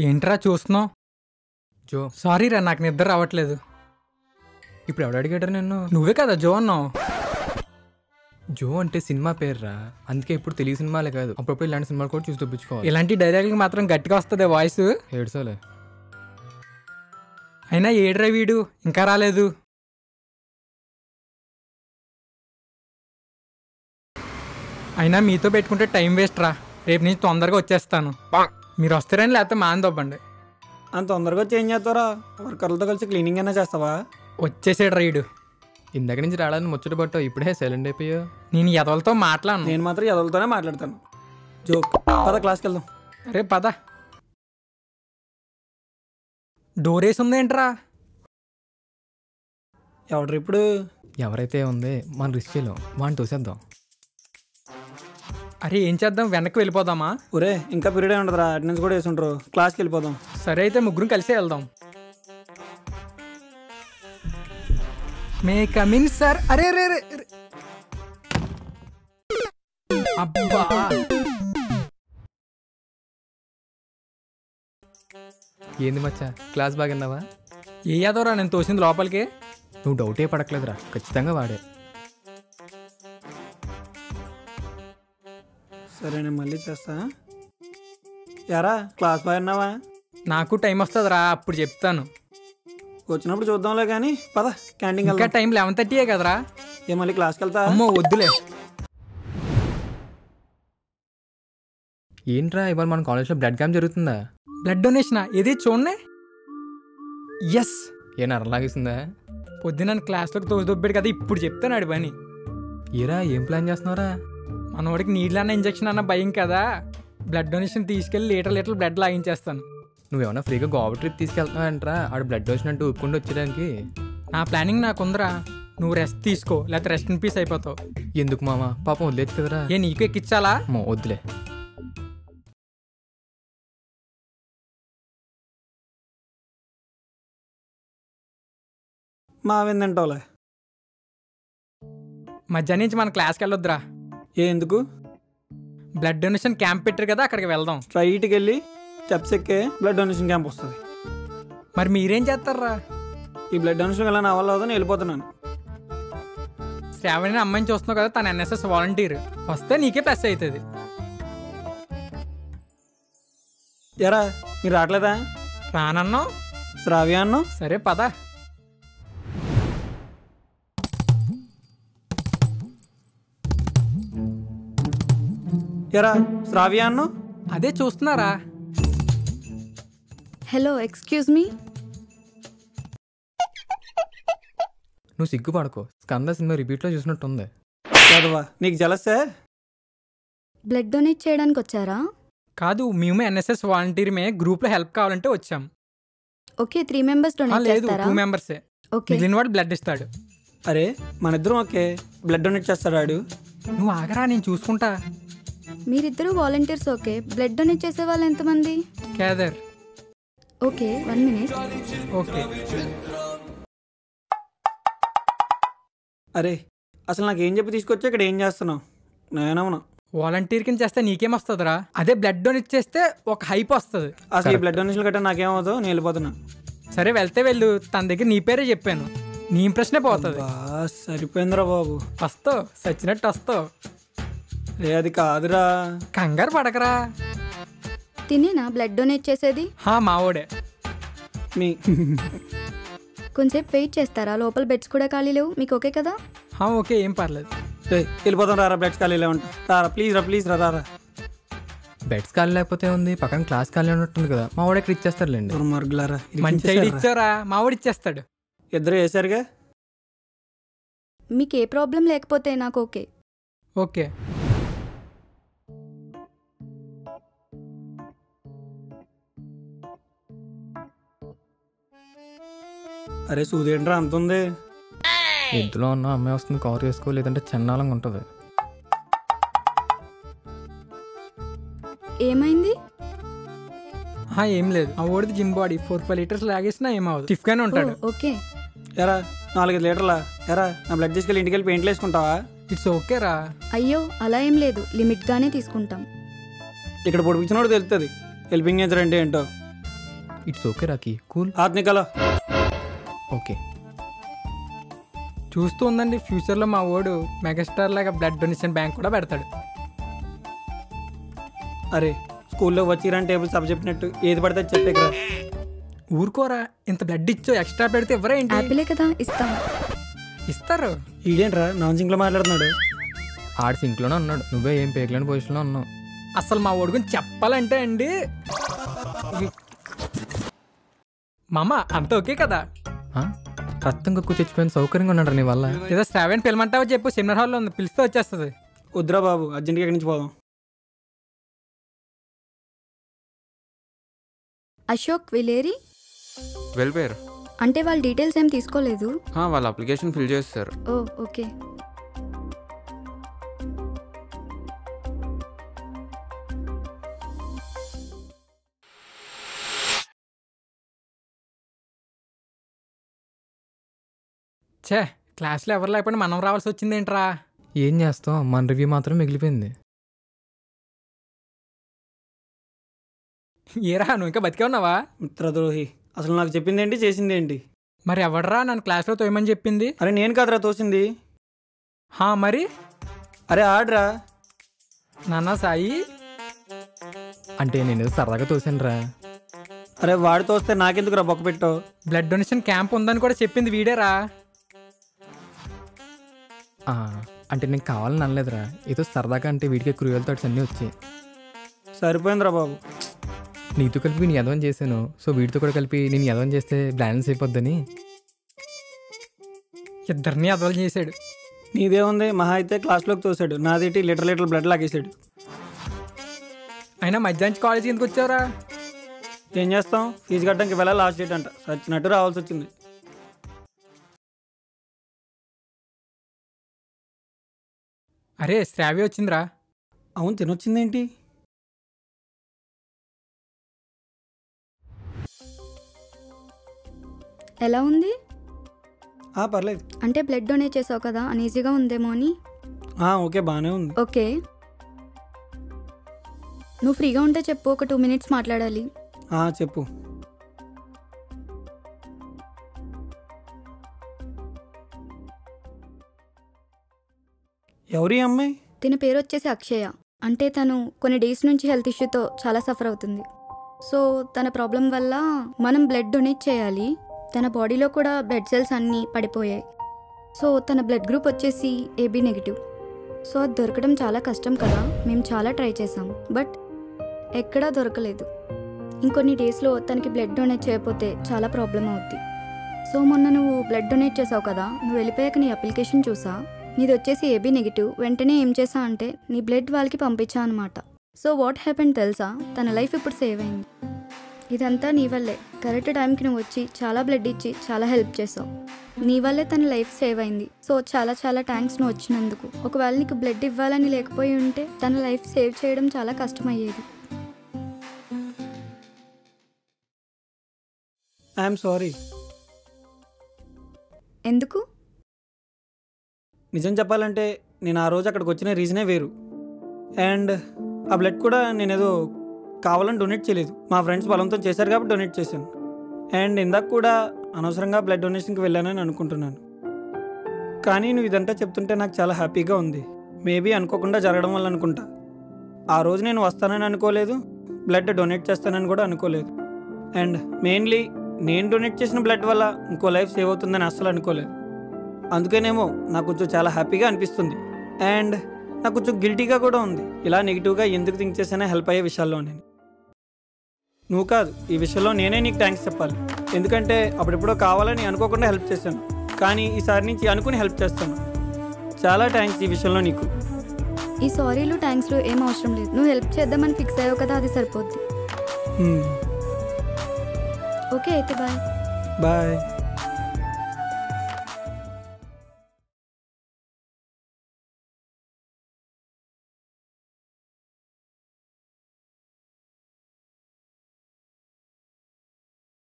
ఏంట్రా చూస్తున్నావు? జో సారీ రా, నాకు నిద్ర రావట్లేదు. ఇప్పుడు ఎవడు అడిగాడు నిన్ను? నువ్వే కదా జో అన్నావు. జో అంటే సినిమా పేరురా, అందుకే ఇప్పుడు తెలియ సినిమాలే కాదు అప్పుడప్పుడు ఇలాంటి సినిమాలు కూడా చూసి చూపించుకోవాలి. ఇలాంటి డైలాగులకి మాత్రం గట్టిగా వస్తుంది వాయిస్. ఏడ్సోలే. అయినా ఏడ్రా వీడు ఇంకా రాలేదు. అయినా మీతో పెట్టుకుంటే టైం వేస్ట్ రా, రేపు నుంచి తొందరగా వచ్చేస్తాను. మీరు వస్తారని లేకపోతే మాందొబ్బండి. అంత తొందరగా చేంజ్ చేస్తారా? వర్కర్లతో కలిసి క్లీనింగ్ అయినా చేస్తావా? వచ్చేసాడు రైడు. ఇందాక నుంచి రావడానికి ముచ్చట పట్టావు, ఇప్పుడే సైలెంట్ అయిపోయావు. నేను ఎదలతో మాట్లాడను. నేను మాత్రం ఎదలతోనే మాట్లాడతాను. జోక్. పద క్లాస్కి వెళ్దాం. అరే పద. డోర్ వేసి ఉందేంట్రా? ఎవడ్రు ఇప్పుడు? ఎవరైతే ఉంది మనం రిస్క్ చేయలేం, వాడిని తోసేద్దాం. అరే ఏం చేద్దాం, వెనక్కి వెళ్ళిపోదామా? ఒరే ఇంకా పీరియడే ఉండదురా, అటెండెన్స్ కూడా వేసి ఉంటారు. క్లాస్కి వెళ్ళిపోదాం. సరే అయితే ముగ్గురం కలిసే వెళ్దాం. May come in sir. అరే రే రే. అబ్బా ఏంది మచ్చా, క్లాస్ బాగున్నావా? ఏ యాదవరా నేను తోసింది లోపలికి? నువ్వు డౌటే పడట్లేదురా, ఖచ్చితంగా వాడే. సరే నేను మళ్ళీ చేస్తా. యారా క్లాస్ బాగున్నావా? నాకు టైం వస్తుందిరా, అప్పుడు చెప్తాను. వచ్చినప్పుడు చూద్దాంలే కానీ పద క్యాంటీన్కి ఇంకా వెళ్దాం. టైం 11:30 కదరా? ఏ మళ్ళీ క్లాస్కి వెళ్తా? అమ్మో వద్దులే. ఏంట్రా ఇవాళ మన కాలేజ్లో బ్లడ్ క్యాంప్ జరుగుతుందా? బ్లడ్ డొనేషనా? ఏది చూడండి. ఎస్. ఏ నరలాగేసిందా? పొద్దున క్లాస్లోకి తోసిదొబ్బాడు కదా, ఇప్పుడు చెప్తాను ఆడి పని. ఏరా ఏం ప్లాన్ చేస్తున్నారా? మనోడికి నీళ్ళన్న ఇంజక్షన్ అన్న భయం కదా, బ్లడ్ డొనేషన్ తీసుకెళ్ళి లీటర్ బ్లడ్ లాగించేస్తాను. నువ్వేమన్నా ఫ్రీగా గోవా ట్రిప్ తీసుకెళ్తున్నావంటరా, ఆడు బ్లడ్ డొనేషన్ అంటూ ఒప్పుకుంటూ వచ్చేదానికి? నా ప్లానింగ్ నాకుందరా, నువ్వు రెస్ట్ తీసుకో, లేకపోతే రెస్ట్ ఇన్ పీస్ అయిపోతావు. ఎందుకు మామ, పాపం వదిలేదు కదరా. ఏ నీకు ఎక్కించాలా? వద్దులే. మా విందంటావులే. మధ్యాహ్నం నుంచి మన క్లాస్కి వెళ్ళొద్దురా. ఎందుకు? బ్లడ్ డొనేషన్ క్యాంప్ పెట్టారు కదా, అక్కడికి వెళ్దాం. స్ట్రైట్కి వెళ్ళి స్టెప్స్ ఎక్కే బ్లడ్ డొనేషన్ క్యాంప్ వస్తుంది. మరి మీరేం చేస్తారా? ఈ బ్లడ్ డొనేషన్ వెళ్ళా నా వల్ల అవుతుంది, నేను వెళ్ళిపోతున్నాను. శ్రావణి అమ్మాయిని చూస్తున్నావు కదా, తన ఎన్ఎస్ఎస్ వాలంటీర్, వస్తే నీకే ప్లస్ అవుతుంది. ఎరా మీరు రావట్లేదా? రానన్నావు, శ్రావ్య అన్నావు. సరే పద. ఎరా శ్రావ్య అన్నావు. అదే చూస్తున్నారా? Hello excuse me. నువ్వు సిగ్గుపడకో, స్కంద సినిమా రిపీట్లో చూసినట్టుంది. చదవా నీకు జలస్తే? బ్లడ్ డొనేట్ చేయడానికి వచ్చారా? కాదు, మేము ఎన్ఎస్ఎస్ వాలంటీర్మే, గ్రూప్లో హెల్ప్ కావాలంటే వచ్చాం. ఓకే 3 మెంబర్స్ డొనేట్ లేదు, చేస్తారా? 2 మెంబర్సే. ఓకే మిగిలిన వాడు బ్లడ్ ఇస్తాడు. అరే మన ఇద్దరం ఓకే, బ్లడ్ డొనేట్ చేస్తాడు ఆడు. నువ్వు ఆగరా, నేను చూసుకుంటా. మీరిద్దరూ వాలంటీర్స్. ఓకే బ్లడ్ డొనేట్ చేసే వాళ్ళు ఎంతమంది? కేదర్. Okay 1 minute. ఓకే. అరే అసలు నాకు ఏం చెప్పి తీసుకొచ్చా, ఇక్కడ ఏం చేస్తున్నావు? నేనవునా వాలంటీర్ కింద చేస్తే నీకేమొస్తుందిరా? అదే బ్లడ్ డొనేట్ చేస్తే ఒక హైప్ వస్తుంది. అసలు ఈ బ్లడ్ డొనేషన్ కట్టా నాకేమవుతావు, నేను వెళ్ళిపోతున్నా. సరే వెళ్తే వెళ్ళు, తన దగ్గర నీ పేరే చెప్పాను, నీ ఇంప్రెషనే పోతుంది. సరిపోయిందిరా బాబు. వస్తావు, సచ్చినట్టు వస్తావు. రే అది కాదురా. కంగారు పడకరా. తినేనా బ్లడ్ డొనేట్ చేసేది? మావోడే. మీ కొంచెంసేపు వెయిట్ చేస్తారా? లోపల బెడ్స్ కూడా ఖాళీ లేవు, మీకు ఓకే కదా? ఓకే ఏం పర్లేదు. వెళ్ళిపోతాం రారా, బ్లడ్స్ ఖాళీ లేవంట. రారా ప్లీజ్ రా రారా. బెడ్స్ ఖాళీ లేకపోతే ఉంది, పక్కన క్లాస్ ఖాళీ ఉన్నట్టుంది కదా, మా వాడు ఇక్కడ ఇచ్చేస్తాడులేండి. దుర్మార్గులారా, మంచి ఐడి ఇచ్చారా, మావోడు ఇచ్చేస్తాడు. ఇద్దరు వేసారుగా. మీకు ఏ ప్రాబ్లం లేకపోతే నాకు ఓకే. ఓకే. అరే సూదేంట్రా అంత ఉంది? ఇంట్లో ఉన్న అమ్మాయి వస్తుంది, కవర్ చేసుకో, లేదంటే చన్నాలంగా ఉంటుంది. ఏమైంది? ఏం లేదు, ఆ ఓడిది జిమ్ బాడీ 4-5 లీటర్స్ లాగేసినా ఏమవుతుంది, స్టిఫ్గానే ఉంటాడు. ఓకే. ఎరా 4 లీటర్లా? ఎరా నా బ్లడ్ తీసుకెళ్ళి ఇంటికి వెళ్ళి పెయింట్లు వేసుకుంటావా? ఇట్స్ ఓకే రా. అయ్యో అలా ఏం లేదు, లిమిట్గానే తీసుకుంటాం. ఇక్కడ పొడిపించినోడు తెలుస్తుంది హెల్పింగ్ నేచర్ అంటే ఏంటో. It's okay Rocky, cool. ఆత్మికలో ఓకే. చూస్తూ ఉందండి, ఫ్యూచర్లో మా ఓడు మెగాస్టార్ లాగా బ్లడ్ డొనేషన్ బ్యాంక్ కూడా పెడతాడు. అరే స్కూల్లో వచ్చిరాని టేబుల్ సబ్ చెప్పినట్టు ఏది పడితే చెప్పేకరా. ఊరుకోరా, ఇంత బ్లడ్ ఇచ్చో ఎక్స్ట్రా పెడితే ఎవరా ఏంటి? యాపిలే కదా, ఇస్తాం. ఇస్తారు. ఈడేంట్రా నాన్ సింగ్లో మాట్లాడుతున్నాడు. ఆడు సింక్లోనే ఉన్నాడు, నువ్వే ఏం పేకలేని పొజిషన్లో ఉన్నావు. అసలు మా ఓడి గురించి చెప్పాలంటే అండి, మామ అంత ఓకే కదా? ఆ? రక్తం కక్కు చచ్చిపోయిన సౌకర్యంగా ఉన్నాడు నీ వల్ల. ఏదో శ్రావణ్ పిలమంటావో చెప్పు, సెమినార్ హాల్లో ఉంది, పిలిస్తే వచ్చేస్తుంది. వద్దురా బాబు, అర్జెంట్గా ఎక్కడి నుంచి పోదాం. అశోక్ విలేరి వెళ్ళిపోయారు. అంటే వాళ్ళ డీటెయిల్స్ ఏం తీసుకోలేదు. వాళ్ళ అప్లికేషన్ ఫిల్ చేస్తారు. ఓ ఓకే. ఛే, క్లాస్లో ఎవరు లేకపోతే మనం రావాల్సి వచ్చింది ఏంట్రా? ఏం చేస్తాం, మన రివ్యూ మాత్రం మిగిలిపోయింది. ఏరా నువ్వు ఇంకా బతికే ఉన్నావా? మిత్రద్రోహి, అసలు నాకు చెప్పింది ఏంటి, చేసింది ఏంటి? మరి ఎవడరా నన్ను క్లాస్లో తోయమని చెప్పింది? అరే నేను కాదురా తోసింది. మరి అరే ఆడ్రా. నాన్న సాయి అంటే నేను సరదాగా తోసాను రా. అరే వాడు తోస్తే నాకెందుకు రా బొక్క పెట్టావు? బ్లడ్ డొనేషన్ క్యాంప్ ఉందని కూడా చెప్పింది వీడేరా. అంటే నేను కావాలని అనలేదురా, ఏదో సరదాగా అంటే వీడికి క్రూయల్ థాట్స్ అన్నీ వచ్చాయి. సరిపోయిందిరా బాబు. నీతో కలిపి నేను యదవం చేశాను, సో వీడితో కూడా కలిపి నేను యదవం చేస్తే బ్యాలెన్స్ అయిపోద్దని. ఇద్దరిని అదలు చేశాడు. నీదేముంది, మహా అయితే క్లాస్లోకి తోసాడు, నాదేటి లీటర్ బ్లడ్ లాగేసాడు. అయినా మధ్యాహ్నం కాలేజీకి ఎందుకు వచ్చావురా? ఏం చేస్తాం, ఫీజు కట్టడానికి వెళ్ళాలి, లాస్ట్ డేట్ అంట, సచ్చినట్టు రావాల్సి వచ్చింది. అరే శ్రావ్య వచ్చిందిరా. అవును, తినొచ్చిందేంటి? ఎలా ఉంది? పర్లేదు. అంటే బ్లడ్ డొనేట్ చేసావు కదా, అనీజీగా ఉందేమో అని. ఓకే బాగానే ఉంది. ఓకే, నువ్వు ఫ్రీగా ఉంటే చెప్పు, ఒక 2 minutes మాట్లాడాలి. చెప్పు. ఎవరి అమ్మాయి? తన పేరు వచ్చేసి అక్షయ. అంటే తను కొన్ని డేస్ నుంచి హెల్త్ ఇష్యూతో చాలా సఫర్ అవుతుంది. సో తన ప్రాబ్లం వల్ల మనం బ్లడ్ డొనేట్ చేయాలి. తన బాడీలో కూడా బ్లడ్ సెల్స్ అన్నీ పడిపోయాయి. సో తన బ్లడ్ గ్రూప్ వచ్చేసి AB నెగిటివ్. సో అది దొరకడం చాలా కష్టం కదా. మేము చాలా ట్రై చేసాం, బట్ ఎక్కడా దొరకలేదు. ఇంకొన్ని డేస్లో తనకి బ్లడ్ డొనేట్ చేయకపోతే చాలా ప్రాబ్లం అవుద్ది. సో మొన్న నువ్వు బ్లడ్ డొనేట్ చేసావు కదా, నువ్వు వెళ్ళిపోయాక నీ అప్లికేషన్ చూసా, నీది వచ్చేసి AB నెగిటివ్. వెంటనే ఏం చేసా అంటే నీ బ్లడ్ వాళ్ళకి పంపించా అనమాట. సో వాట్ హ్యాపెన్ తెలుసా, తన లైఫ్ ఇప్పుడు సేవ్ అయింది. ఇదంతా నీ వల్లే. కరెక్ట్ టైంకి నువ్వు వచ్చి చాలా బ్లడ్ ఇచ్చి చాలా హెల్ప్ చేసావు. నీ వల్లే తన లైఫ్ సేవ్ అయింది. సో చాలా చాలా థ్యాంక్స్ నువ్వు వచ్చినందుకు. ఒకవేళ నీకు బ్లడ్ ఇవ్వాలని లేకపోయి ఉంటే తన లైఫ్ సేవ్ చేయడం చాలా కష్టమయ్యేది. I'm sorry. ఎందుకు? నిజం చెప్పాలంటే నేను ఆ రోజు అక్కడికి వచ్చిన రీజనే వేరు. అండ్ ఆ బ్లడ్ కూడా నేనేదో కావాలని డొనేట్ చేయలేదు. మా ఫ్రెండ్స్ బలంతో చేశారు కాబట్టి డొనేట్ చేశాను. అండ్ ఇందాక కూడా అనవసరంగా బ్లడ్ డొనేషన్కి వెళ్ళానని అనుకుంటున్నాను. కానీ నువ్వు ఇదంతా చెప్తుంటే నాకు చాలా హ్యాపీగా ఉంది. మేబీ అనుకోకుండా జరగడం వల్ల అనుకుంటా. ఆ రోజు నేను వస్తానని అనుకోలేదు, బ్లడ్ డొనేట్ చేస్తానని కూడా అనుకోలేదు. అండ్ మెయిన్లీ నేను డొనేట్ చేసిన బ్లడ్ వల్ల ఇంకో లైఫ్ సేవ్ అవుతుందని అస్సలు అనుకోలేదు. అందుకేనేమో నాకు కొంచెం చాలా హ్యాపీగా అనిపిస్తుంది. అండ్ నాకు కొంచెం గిల్టీగా కూడా ఉంది, ఇలా నెగిటివ్గా ఎందుకు థింక్ చేసినా హెల్ప్ అయ్యే విషయాల్లో. నేను నువ్వు కాదు, ఈ విషయంలో నేనే నీకు థ్యాంక్స్ చెప్పాలి. ఎందుకంటే అప్పుడెప్పుడో కావాలని అనుకోకుండా హెల్ప్ చేశాను, కానీ ఈసారి నుంచి అనుకుని హెల్ప్ చేస్తాను. చాలా థ్యాంక్స్ ఈ విషయంలో నీకు. ఈ సారీలు థ్యాంక్స్లు ఏం అవసరం లేదు. నువ్వు హెల్ప్ చేద్దామని ఫిక్స్ అయ్యావు కదా, అది సరిపోద్ది. ఓకే అయితే బాయ్. బాయ్.